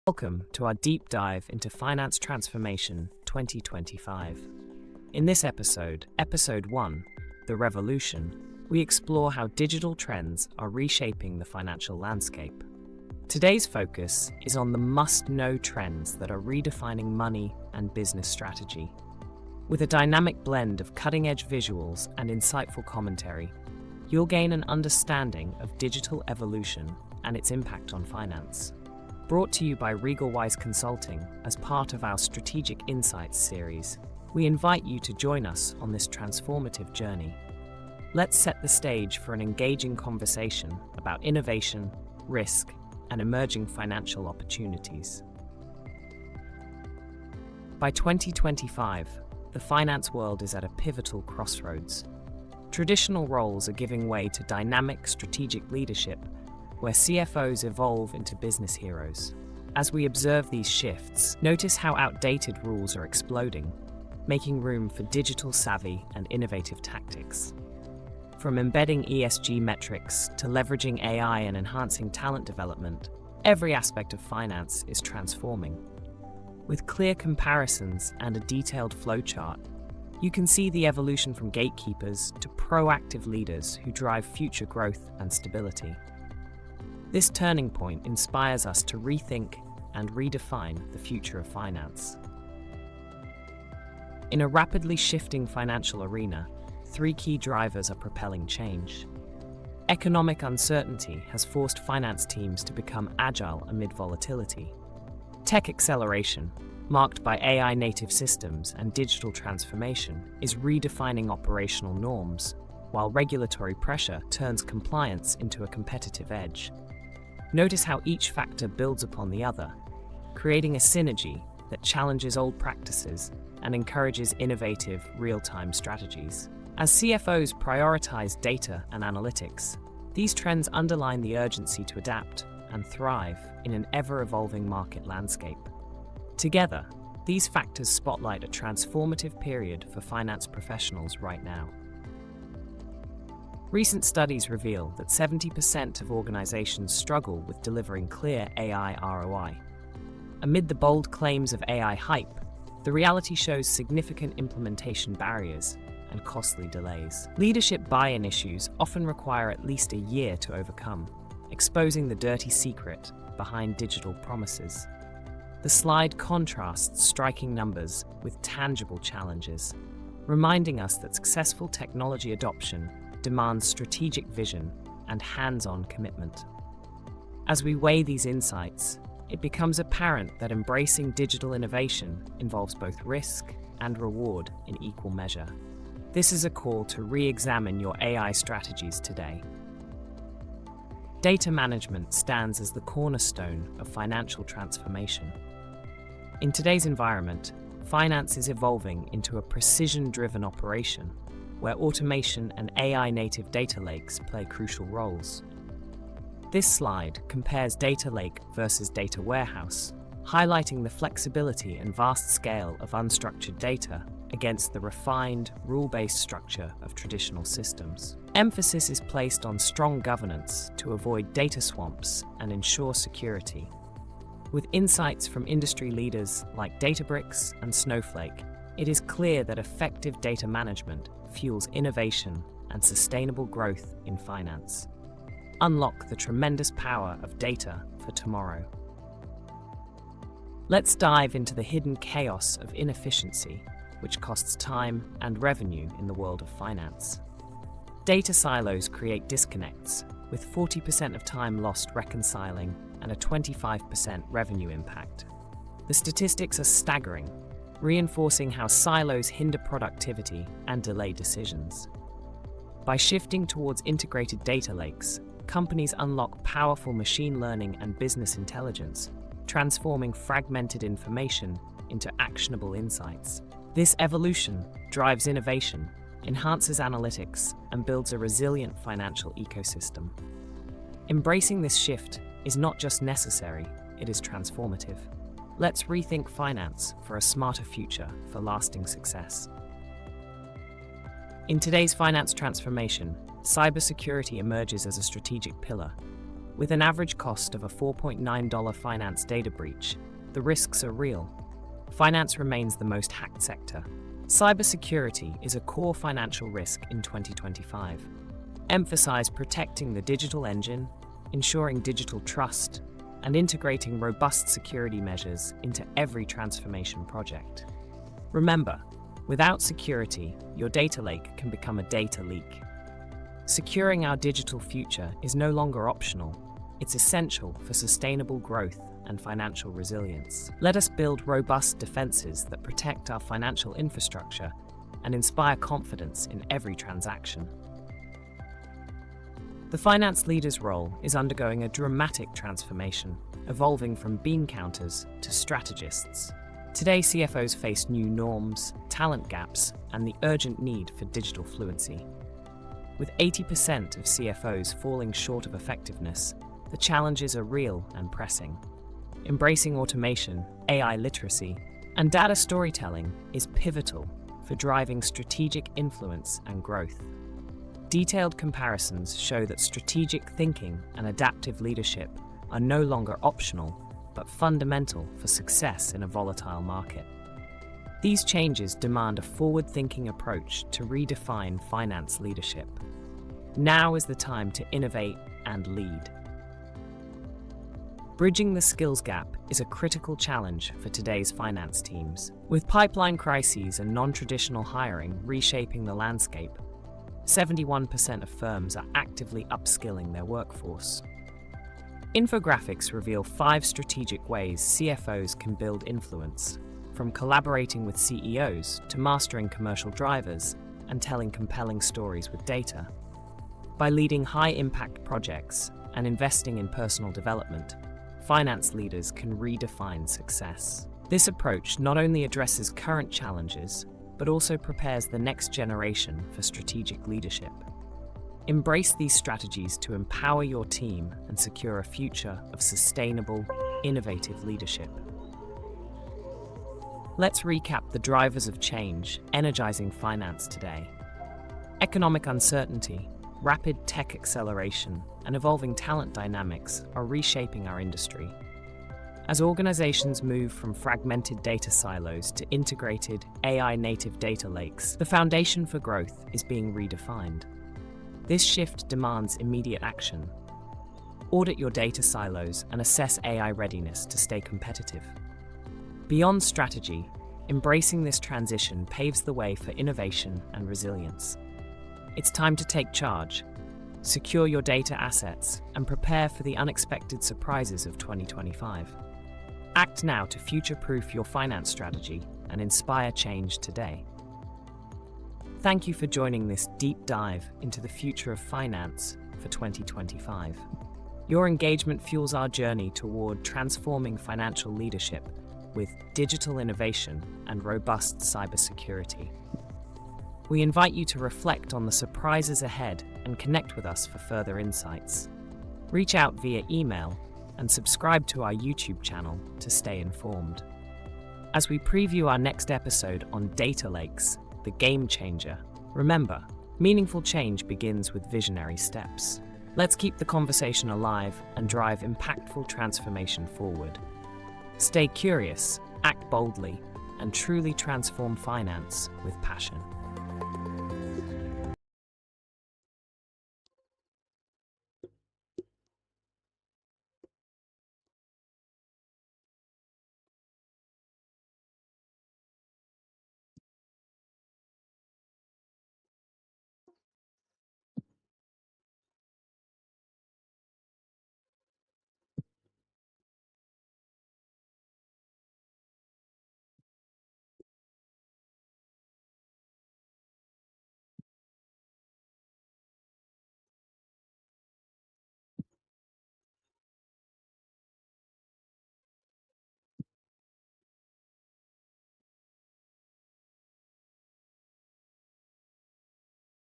Welcome to our deep dive into Finance Transformation 2025. In this episode, Episode 1, The Revolution, we explore how digital trends are reshaping the financial landscape. Today's focus is on the must-know trends that are redefining money and business strategy. With a dynamic blend of cutting-edge visuals and insightful commentary, you'll gain an understanding of digital evolution and its impact on finance. Brought to you by Regal Wise Consulting as part of our Strategic Insights series, we invite you to join us on this transformative journey. Let's set the stage for an engaging conversation about innovation, risk, and emerging financial opportunities. By 2025, the finance world is at a pivotal crossroads. Traditional roles are giving way to dynamic strategic leadership, where CFOs evolve into business heroes. As we observe these shifts, notice how outdated rules are exploding, making room for digital savvy and innovative tactics. From embedding ESG metrics to leveraging AI and enhancing talent development, every aspect of finance is transforming. With clear comparisons and a detailed flowchart, you can see the evolution from gatekeepers to proactive leaders who drive future growth and stability. This turning point inspires us to rethink and redefine the future of finance. In a rapidly shifting financial arena, three key drivers are propelling change. Economic uncertainty has forced finance teams to become agile amid volatility. Tech acceleration, marked by AI-native systems and digital transformation, is redefining operational norms, while regulatory pressure turns compliance into a competitive edge. Notice how each factor builds upon the other, creating a synergy that challenges old practices and encourages innovative, real-time strategies. As CFOs prioritize data and analytics, these trends underline the urgency to adapt and thrive in an ever-evolving market landscape. Together, these factors spotlight a transformative period for finance professionals right now. Recent studies reveal that 70% of organizations struggle with delivering clear AI ROI. Amid the bold claims of AI hype, the reality shows significant implementation barriers and costly delays. Leadership buy-in issues often require at least a year to overcome, exposing the dirty secret behind digital promises. The slide contrasts striking numbers with tangible challenges, reminding us that successful technology adoption demands strategic vision and hands-on commitment. As we weigh these insights, it becomes apparent that embracing digital innovation involves both risk and reward in equal measure. This is a call to re-examine your AI strategies today. Data management stands as the cornerstone of financial transformation. In today's environment, finance is evolving into a precision-driven operation where automation and AI-native data lakes play crucial roles. This slide compares data lake versus data warehouse, highlighting the flexibility and vast scale of unstructured data against the refined, rule-based structure of traditional systems. Emphasis is placed on strong governance to avoid data swamps and ensure security. With insights from industry leaders like Databricks and Snowflake, it is clear that effective data management fuels innovation and sustainable growth in finance. Unlock the tremendous power of data for tomorrow. Let's dive into the hidden chaos of inefficiency, which costs time and revenue in the world of finance. Data silos create disconnects, with 40% of time lost reconciling and a 25% revenue impact. The statistics are staggering, reinforcing how silos hinder productivity and delay decisions. By shifting towards integrated data lakes, companies unlock powerful machine learning and business intelligence, transforming fragmented information into actionable insights. This evolution drives innovation, enhances analytics, and builds a resilient financial ecosystem. Embracing this shift is not just necessary, it is transformative. Let's rethink finance for a smarter future for lasting success. In today's finance transformation, cybersecurity emerges as a strategic pillar. With an average cost of a $4.9 finance data breach, the risks are real. Finance remains the most hacked sector. Cybersecurity is a core financial risk in 2025. Emphasize protecting the digital engine, ensuring digital trust, and integrating robust security measures into every transformation project. Remember, without security, your data lake can become a data leak. Securing our digital future is no longer optional. It's essential for sustainable growth and financial resilience. Let us build robust defenses that protect our financial infrastructure and inspire confidence in every transaction. The finance leader's role is undergoing a dramatic transformation, evolving from bean counters to strategists. Today, CFOs face new norms, talent gaps, and the urgent need for digital fluency. With 80% of CFOs falling short of effectiveness, the challenges are real and pressing. Embracing automation, AI literacy, and data storytelling is pivotal for driving strategic influence and growth. Detailed comparisons show that strategic thinking and adaptive leadership are no longer optional, but fundamental for success in a volatile market. These changes demand a forward-thinking approach to redefine finance leadership. Now is the time to innovate and lead. Bridging the skills gap is a critical challenge for today's finance teams. With pipeline crises and non-traditional hiring reshaping the landscape, 71% of firms are actively upskilling their workforce. Infographics reveal 5 strategic ways CFOs can build influence, from collaborating with CEOs to mastering commercial drivers and telling compelling stories with data. By leading high-impact projects and investing in personal development, finance leaders can redefine success. This approach not only addresses current challenges, but also prepares the next generation for strategic leadership. Embrace these strategies to empower your team and secure a future of sustainable, innovative leadership. Let's recap the drivers of change energizing finance today. Economic uncertainty, rapid tech acceleration, and evolving talent dynamics are reshaping our industry. As organizations move from fragmented data silos to integrated, AI-native data lakes, the foundation for growth is being redefined. This shift demands immediate action. Audit your data silos and assess AI readiness to stay competitive. Beyond strategy, embracing this transition paves the way for innovation and resilience. It's time to take charge, secure your data assets, and prepare for the unexpected surprises of 2025. Act now to future-proof your finance strategy and inspire change today. Thank you for joining this deep dive into the future of finance for 2025. Your engagement fuels our journey toward transforming financial leadership with digital innovation and robust cybersecurity. We invite you to reflect on the surprises ahead and connect with us for further insights. Reach out via email and subscribe to our YouTube channel to stay informed. As we preview our next episode on data lakes, the game changer, remember, meaningful change begins with visionary steps. Let's keep the conversation alive and drive impactful transformation forward. Stay curious, act boldly, and truly transform finance with passion.